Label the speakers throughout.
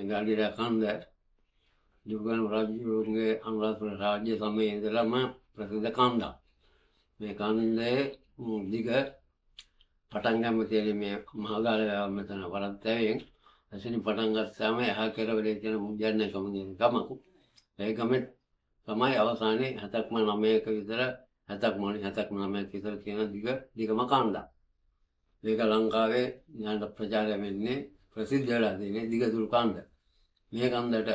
Speaker 1: ගල්ගිර කන්ද දුර්ගන් රජුගේ අනුරාධපුර රාජ්‍ය සමයේ ඉඳලම ප්‍රසිද්ධ කන්දක්. මේ කන්දේ දිග පටන් ගන්න තියෙන මේ මහගාලය මෙතන වරන්තයෙන් එතනින් පටන් ගත්තාම එහා කෙරවලේ තියෙන මුජ්ජන්නකම කියන ගමක. ඒ ගමේ තමයි අවසානයේ 7ක්ම 9ක විතර 7ක්ම 9ක විතර තියෙන දිගම කන්දක්. මේක ලංකාවේ ඥාන ප්‍රචාරය වෙන්නේ ප්‍රසිද්ධ වෙලා තියෙන දිගදුරු කන්ද. මේ කන්දට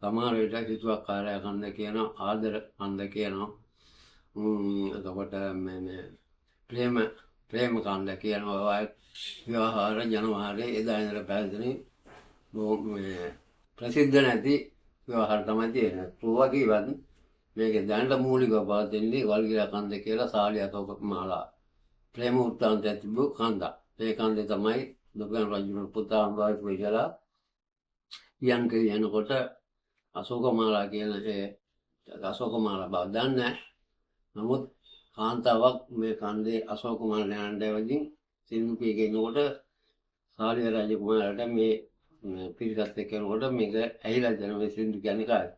Speaker 1: සමහර විට හිතුවක්කාරය කන්ද කියනවා, ආදර කන්ද කියනවා. එතකොට මේ ප්‍රේම කන්ද කියනවා. විවාහාර ජනවාරයේ එදා ඉඳලා පැවැතුනේ ප්‍රසිද්ධ නැති විවාහාර තමයි තියෙන්නේ. පොවා කිව්වත් මේකේ දැනට මූලිකව පවතින්නේ ගල්ගිර කන්ද කියලා සාලි අශෝක මාලා ප්‍රේම උත්තාන්තය තිබු කන්ද. මේ කන්දේ තමයි දුර්ගන් රජුගේ පුතා අනුරාධපුර ඉඳලා යන්කේ යනකොට අශෝක මාලා කියන ඒ අශෝක මාලා බව දන්නේ නැහැ. නමුත් කාන්තාවක් මේ කන්දේ අශෝක මාලා යන්නේවදී සින්දු පියගෙනකොට සාලිය රජ කුමාරට මේ පිරිසත් එක්ක යනකොට මේක ඇහිලා දෙන මේ සින්දු කියන්නේ කායි.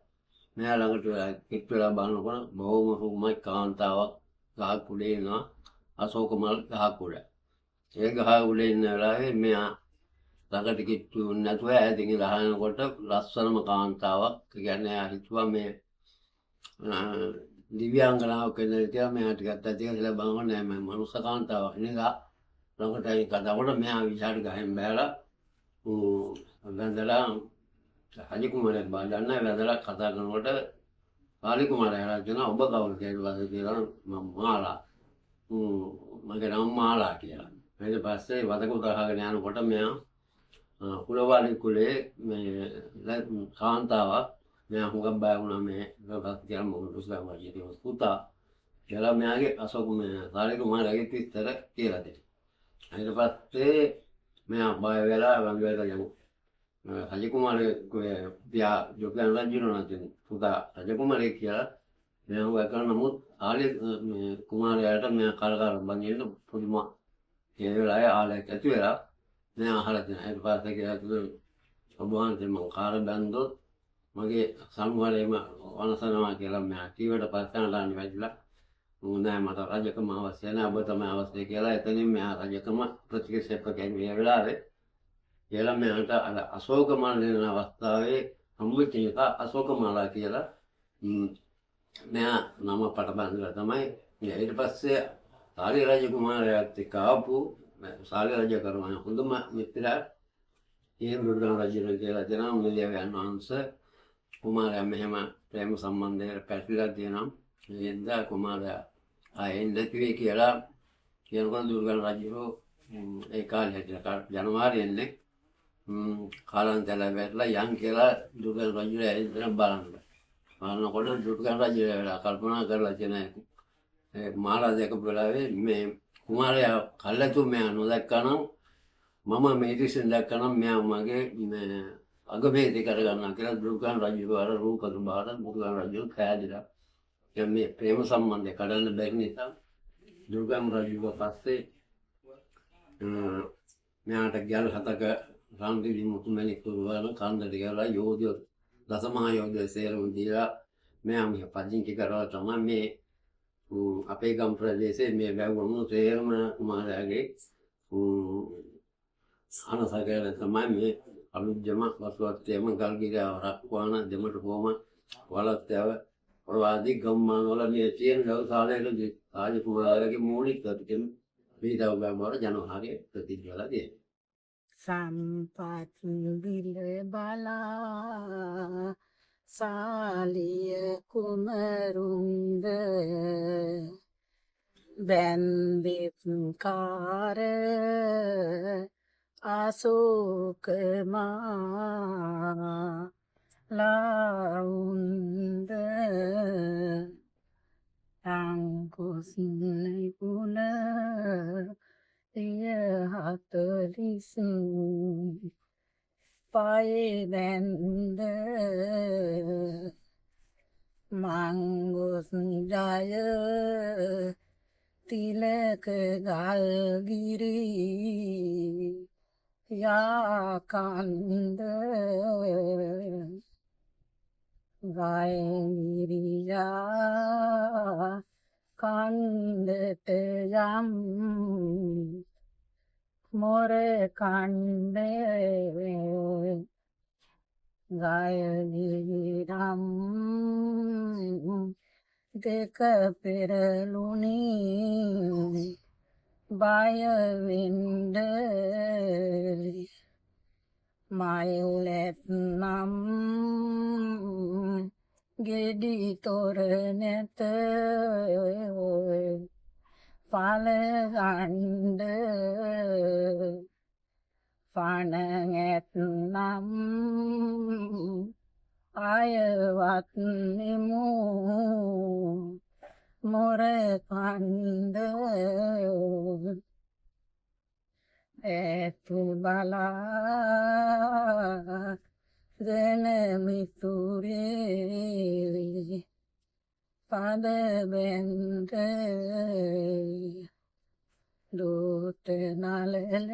Speaker 1: මෙයා ළඟට එක් වෙලා බලනකොට බොහොම රුමයි කාන්තාවක් ගහක් උඩ ඉන්නවා. අශෝක මල් ගහක් උඩ. ඒ ගහ උඩ ඉන්න වෙලාවේ මෙයා ළඟට කිට්ටු නැතුව ඈතින් ගහනකොට ලස්සනම කාන්තාවක්. ඒ කියන්නේ එයා හිතුවා මේ දිව්‍යාංගනාවක් වෙන කියලා මෙයා ටිකක් ඇතිලා බලනකොට නෑ මම මනුස්ස කාන්තාවක් නේද? ළඟට ඒ කතාවට මෙයා විචාර ගහෙන් බෑලා වැඳලා රජ කුමාරයෙක් බඳන්න වැඳලා කතා කරනකොට සාලි කුමාරයා කියනවා ඔබ කවුද කියලා මම මාලා. මගේ නම මාලා කියලා. ඊට පස්සේ වදක උදාහගෙන යනකොට මෙයා කුලවාලි කුලේ මේ කාන්තාවක් මෙයා හුඟක් බය වුණා මේ ගබක් කියලා මොකද දුස්ලා වගේ පුතා කියලා මෙයාගේ අශෝක මේ සාලි කුමාරයාගේ විස්තර කියලා දෙන්න. ඊට පස්සේ මෙයා බය වෙලා වංගවල යමු. රජ කුමාරගේ පියා දුර්ගන් රජුණන් පුතා රජ කුමාරයෙක් කියලා මෙයා වකන නමුත් ආලේ කුමාරයාට මෙයා කරකර බඳින්න පුදුම ඒ වෙලාවේ ආලයක් ඇති වෙලා මෙයා අහලා තියෙනවා. ඊට පස්සේ කියලා ඔබ වහන්සේ මං කාර බැන්දොත් මගේ සම්වරේම වනසනවා කියලා මෙයා කීවට පස්සේ අඬන්න වැටිලා නෑ මට රජකම අවශ්‍ය නෑ ඔබ තමයි අවශ්‍ය කියලා එතනින් මෙයා රජකම ප්‍රතික්ෂේප කරගෙන මේ වෙලාවේ කියලා මෙයාට අර අශෝක මල් දෙන අවස්ථාවේ හම්බෙච්ච එක අශෝක මාලා කියලා මෙයා නම පටබඳලා තමයි. ඊට පස්සේ සාලි රජ කුමාරයාත් එක්ක ආපු සාලි රජ කරන හොඳම මිත්‍රා ඒ දුර්ගන් රජුන් කියලා දෙනවා. මුලියන් වහන්සේ කුමාරයා මෙහෙම ප්‍රේම සම්බන්ධයකට පැටලලා තියෙනවා. එන්ද කුමාරයා ආයෙත් නැතිවේ කියලා කියනකොට දුර්ගන් රජු ඒ කාලේ හැටියට ජනවාරියෙන්නේ කාලන්තල වැටලා යන් කියලා දුර්ගන් රජු ඇවිත් බලන්න. බලනකොට දුර්ගන් රජු වෙලා කල්පනා කරලා කියන මාලා දැකපු වෙලාවේ මේ කුමාරයා කල්ලාතු මෙයා නොදැක්කනම් මම මේ දිශෙන් දැක්කනම් මෙයා මගේ අගභේදේ කරගන්නවා කියලා දුර්ගන් රජු අර රූප දුබාර දුර්ගන් රජු කෑදිලා. මේ ප්‍රේම සම්බන්ධය කඩන්න බැරි නිසා දුර්ගන් රජුව පස්සේ මෙයාට ගැල් 7ක රාන්දිලි මුතුමැණික් පුරවන කන්දට ගිහලා යෝධය දසමහා යෝධය සේරම දීලා මෙයා මේ පදිංචි කරලා තමයි මේ අපේ ගම් ප්‍රදේශයේ මේ වැවුණු සේරම කුමාරයාගේ අනසකල තමයි මේ අලුත්ජම වස්වත්තේම ගල්ගිරව රක්වාන දෙමට කොම වලත්තව ඔයාදී ගම්මාන වල මේ තියෙන ගෞසාලයේදී රාජ කුමාරයාගේ මූලික ප්‍රතිකම් වේදව ගම්වල ජනවාරයේ ප්‍රතිජාලා දෙනවා.
Speaker 2: සම්පත් විල බලා සාලිය කුමරුන්ද බැන්දෙත් කාර අශෝක මාලාඋන්ද අංකුස්නේ පුන හතලිසු පයදැන්ද මංගුස් ජය තිලක ගල්ගිරි යාකන්ද ගායනිරියා කන්දට යම් මොර කණ්ඩේ ගායනිරම් දෙක පෙරළුණි බය වෙන්න මයුලෙත් නම් ගෙඩි තොර නැත පල ගණ්ඩ පනගැත් නම් අයවත් නෙමු මොර කණ්ඩ ඇතු බලා ගෙන මිතුරේ පද බැන්ද දූත නලල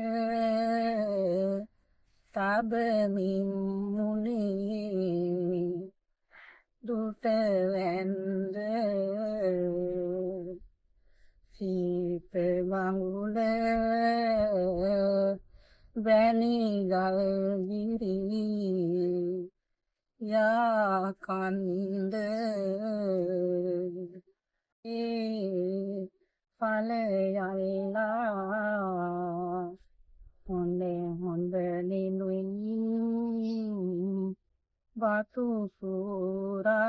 Speaker 2: තබමින් මුනි දුට වැන්ද සීප මඟුල වැනිගල් ගිරි යාකන්ද පලයල්ලා හොඳ හොඳ නිනුයින් බතු සූරා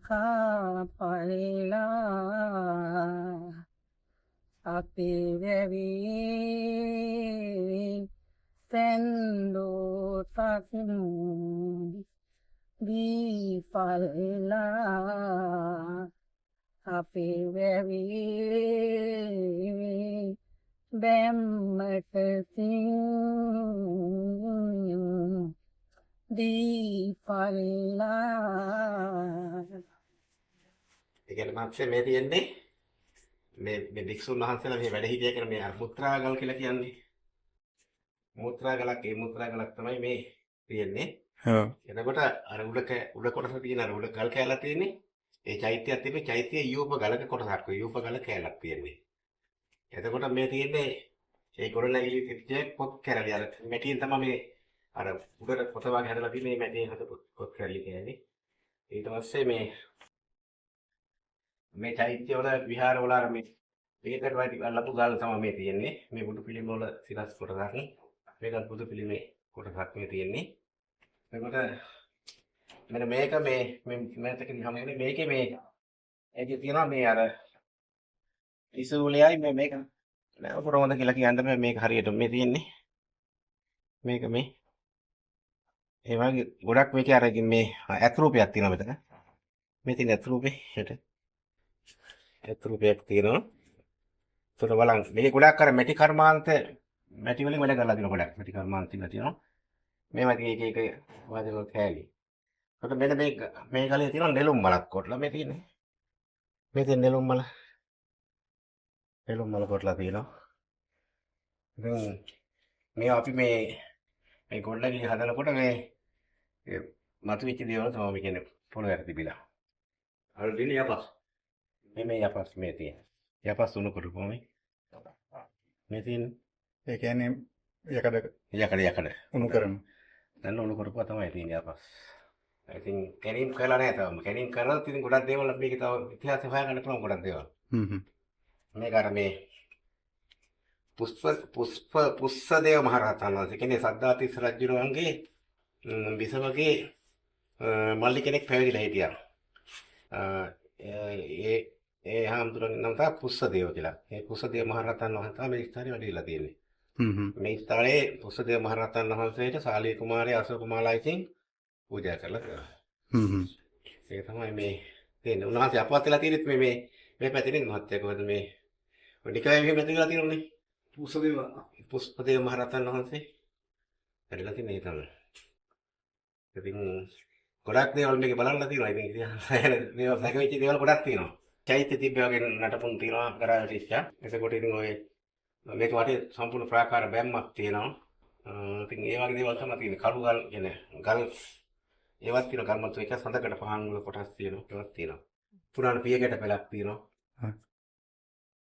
Speaker 2: කාපල්ලා අපි වැවි තැන්දෝ තකින් දීපල්ලා අපි වැවි බැම්මට සිං දීපල්ලා.
Speaker 3: ඒ කියන්නේ මාත්‍සේ මේ තියෙන්නේ මේ වික්ෂුන් වහන්සේලා මේ වැඩ හිටිය කියන මේ අර මුත්‍රාගල් කියලා කියන්නේ. මුත්‍රාගලක් ඒ මුත්‍රාගලක් තමයි මේ තියෙන්නේ.
Speaker 4: ඔව්.
Speaker 3: එතකොට අර උඩ කොටස තියෙන අර උඩ ගල් කෑල්ලක් තියෙන්නේ. ඒ චෛත්‍යයක් තිබේ චෛත්‍යයේ යූප ගලක කොටසක් යූප ගල කෑල්ලක් තියෙන්නේ. එතකොට මේ තියෙන්නේ ඒ ගොඩනැගිලි තිබ්බේ පොත් කැරලි අර මැටියෙන් තමයි මේ අර උඩට පොත වගේ හදලා තියෙන මේ මැටියෙන් හදපු පොත් කැරලි කියන්නේ. ඊට පස්සේ මේ චෛත්‍ය වල විහාර වල අර මේ මේකට වටි ලපු ගල් තමයි මේ තියෙන්නේ. මේ බුදු පිළිම වල සිරස් කොටසක්. මේක බුදු පිළිමේ කොටසක් මේ තියෙන්නේ. එතකොට මෙන්න මේක මේ මේකට ගිහම එන්නේ මේකේ මේ ඒකේ තියෙනවා මේ අර ඉසුලියයි මේක නෑ කොරොමද කියලා කියන්නේ මේක හරියට මේ තියෙන්නේ. මේක මේ ඒ වගේ ගොඩක් මේකේ අර මේ ඇත්රූපයක් තියෙනවා මෙතන. මේ තියෙන ඇත්රූපේ හෙට ඇත්රූපයක් තියෙනවා. ඒතර බලන්න මේක ගොඩක් අර මැටි කර්මාන්ත මැටි වලින් වැඩ කරලා තියෙන ගොඩක් මැටි කර්මාන්ත තියෙනවා. මේවා එක වාදවල කෑලි. ඒකට මෙන්න මේ ගලේ තියෙනවා නෙළුම් මලක් කොටලා මේ තියෙන්නේ. මේ තියෙන නෙළුම් මල කොටලා තියෙනවා. ඉතින් මේ අපි මේ ගොඩනැගිලි හදනකොට මේ මතුවෙච්ච දේවල් තමයි මේ කියන්නේ පොළොවට තිබිලා. අර දින යපස්. මේ යපස් මේ තියෙන. යපස් උණු කරපුවම මේ තියෙන.
Speaker 4: ඒ කියන්නේ යකඩ උණු කරන.
Speaker 3: දැන් උණු කරපුවා තමයි තියෙන යපස්. ඉතින් කැණීම් කරලා නැහැ තාම. කැණීම් කරලා ඉතින් ගොඩක් දේවල් අපි මේකේ තව ඉතිහාසය හොයාගන්න පුළුවන් ගොඩක් දේවල්. මේක අර මේ පුස්සදේව මහරහතන් වහන්සේ කියන්නේ සද්ධාතිස්ස රජුණන්ගේ විසවගේ මල්ලි කෙනෙක් පැවිදිලා හිටියා. ඒ හාමුදුරන්ගේ නම තමයි පුස්සදේව කියලා. ඒ පුස්සදේව මහරහතන් වහන්සේ මේ ස්ථානේ වැඩ ඉලා තියෙන්නේ. මේ ස්ථානේ පුස්සදේව මහරහතන් වහන්සේට ශාලී කුමාරයා අශෝක මාලායිකින් පූජා කරලා තියෙනවා. ඒක තමයි මේ තියෙන්නේ. උන්වහන්සේ අපවත් වෙලා තියෙනෙත් මේ පැතිරෙන මහත්ය කොහොමද මේ නිකායේ මෙහෙම පැතිරලා තියෙනවනේ. පුස්සදේව මහරහතන් වහන්සේ වැඩලා තියෙන ඒ තමයි. ඉතින් ගොඩක් දේවල් මේක බලන්න තියෙනවා. ඉතින් මේවා සැකවිච්ච දේවල් ගොඩක් තියෙනවා. චෛත්‍ය තිබ්බ වගේ නටපුන් තියෙනවා කරාටිච්චා. එතකොට ඉතින් ඔය මේක වටේ සම්පූර්ණ ප්‍රාකාර බැම්මක් තියෙනවා. ඉතින් ඒ වගේ දේවල් තමයි තියෙන්නේ. කළු ගල් කියන ගල් ඒවත් තියෙනවා කර්මත්ව එක සඳකට පහන් වල කොටස් තියෙනවා ඒවත් තියෙනවා. පුරාණ පියකට පෙළක් තියෙනවා.